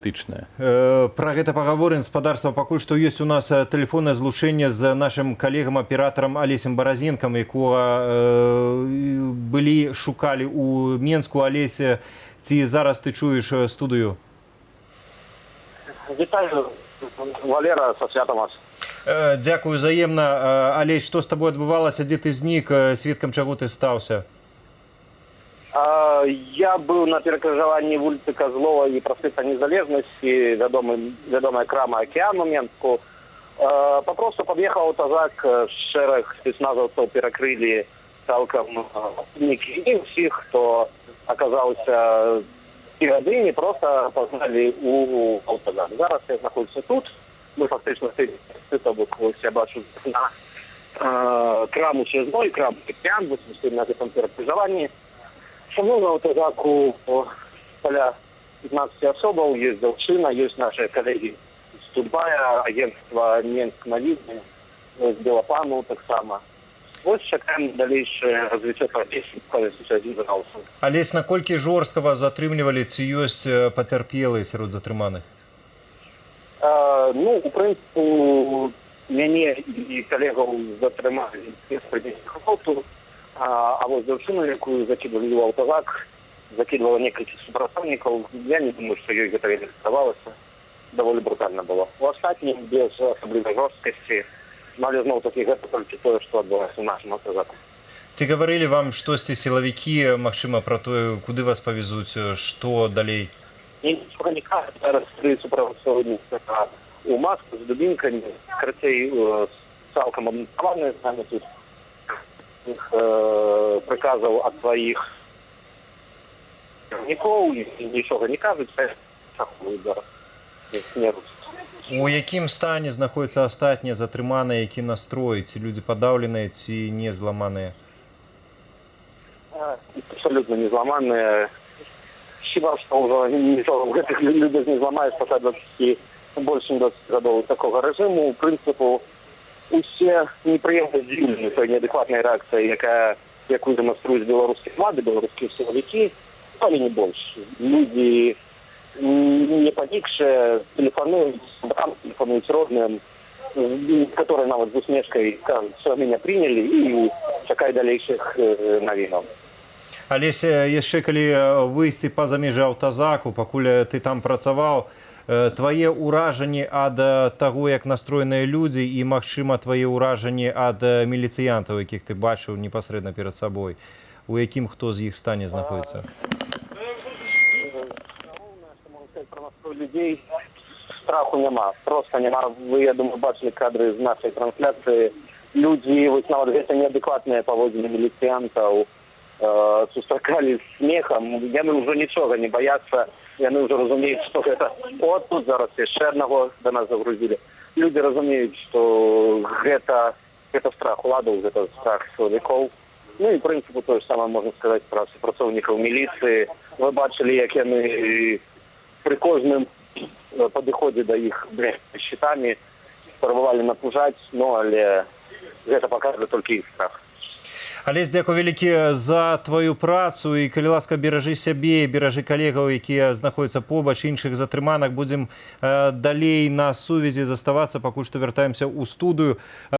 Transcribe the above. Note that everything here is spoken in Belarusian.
Пра гэта пагаворым. Спадарства, пакуль што ёсць у нас тэлефоннае злучэнне з нашым калегам-аператарам Алесем Баразенкам, якога былі шукалі ў Менску. Алесь, ці зараз ты чуеш студыю? Вітаю, Валера, са святам вас. Дзякую взаемна. Алесь, што з табой адбывалася, дзе ты знік, сведкам чаго ты стаўся? Я был на перакрыжаванні вуліцы Козлова і праспекта Незалежнасці, вядомая крама «Океан» у Менску. Папросту пад'ехаў аўтазак, шэраг спецназаўцаў перакрылі цалкам пільнікі, і ўсіх, хто аказаўся ці гадыні, проста пазналі ў аўтазак. Зараз я знаходжуся тут. Мы фактычна я бачу на краму связной, краму «Океан», на гэтым перакрыжаванні. Со мной на аўтазаку каля 15 асобаў, ёсць дзяўчына, ёсць наши коллеги з Тутбая, агентства Менск Навідны, з Белапану таксама. Вось чакаем далейшае развіццё працэсу. Алесь, наколькі жорстка вас затрымлівалі, ці ёсць пацярпелыя сярод затрыманых? Ну, у прынцыпе, мяне і калегаў затрымалі без прыдзельных гвалту. А вот дзяўчыну, якую закидывали в аўтазак, закидывала некалькі супрацоўнікаў. Я не думаю, што ёй гэта вельмі ставалася. Даволі брутальна было. У астатнім, без асаблівай жорсткасці, але зноў-такі гэта толькі тое, што адбылося ў нашым аўтазаку. Ці гаварылі вам штосьці сілавікі, магчыма, пра тое, куды вас павезуць, што далей? Нічога не кажа. Зараз тры супрацоўніка у масках з дубінкамі, карацей, цалкам абмеркаваныя з намі тут. Приказаў ад сваіх кіраўнікоў і нічога не кажуць, у якім стане знаходзяцца астатнія затрыманыя, які настрой, ці людзі падаўленыя, ці не зламаныя? Абсолютно не зламаныя. Хіба што ўжо нічога ў гэтых людзях не зламаеш пасля 20 больш 20 гадоў такога рэжыму. У прынцыпу, усе непрыемна здзіўлены той неадэкватнай рэакцыяй, якую дэманструюць беларускія улады, беларускія сілавікі, але не больш. Людзі не панікшыя, тэлефануюць сябрам, тэлефануюць родным, которые нават з усмешкай кажуць, што мяне прынялі, і чакай далейшых навінаў. Алесь, яшчэ калі выйсці па-за межы аўтазаку, пакуль ты там працаваў, твае ўражанні ад таго, як настроеныя людзі, і, магчыма, твае ўражанні ад міліцыянтаў, якіх ты бачыў непасрэдна перад сабой, у якім хто з іх стане знаходзіцца? Галоўнае, што можна сказаць пра настрой людзей, страху няма, проста няма. Вы, я думаю, бачылі кадры з нашай трансляцыі. Людзі, вось нават гэта неадэкватныя паводзіны міліцыянтаў, сустракалі з смехам, яны ўжо нічога не баяцца. Яны ўжо разумеюць, што гэта тут зараз яшчэ аднаго да нас загрузілі. Людзі разумеюць, што гэта страх уладаў, гэта страх сілавікоў. Ну і, в прынцыпе, тое ж самае можна сказаць пра супрацоўнікаў міліцыі. Вы бачылі, як яны пры кожным падыходзе да іх щитамі спрабавалі напужаць, але гэта паказвае толькі іх страх. Алесь, дзякуй вялікі за тваю працу, і, калі ласка, беражы сябе, беражы калегаў, якія знаходзяцца побач, іншых затрыманых. Будзем далей на сувязі заставацца, пакуль што вяртаемся ў студыю.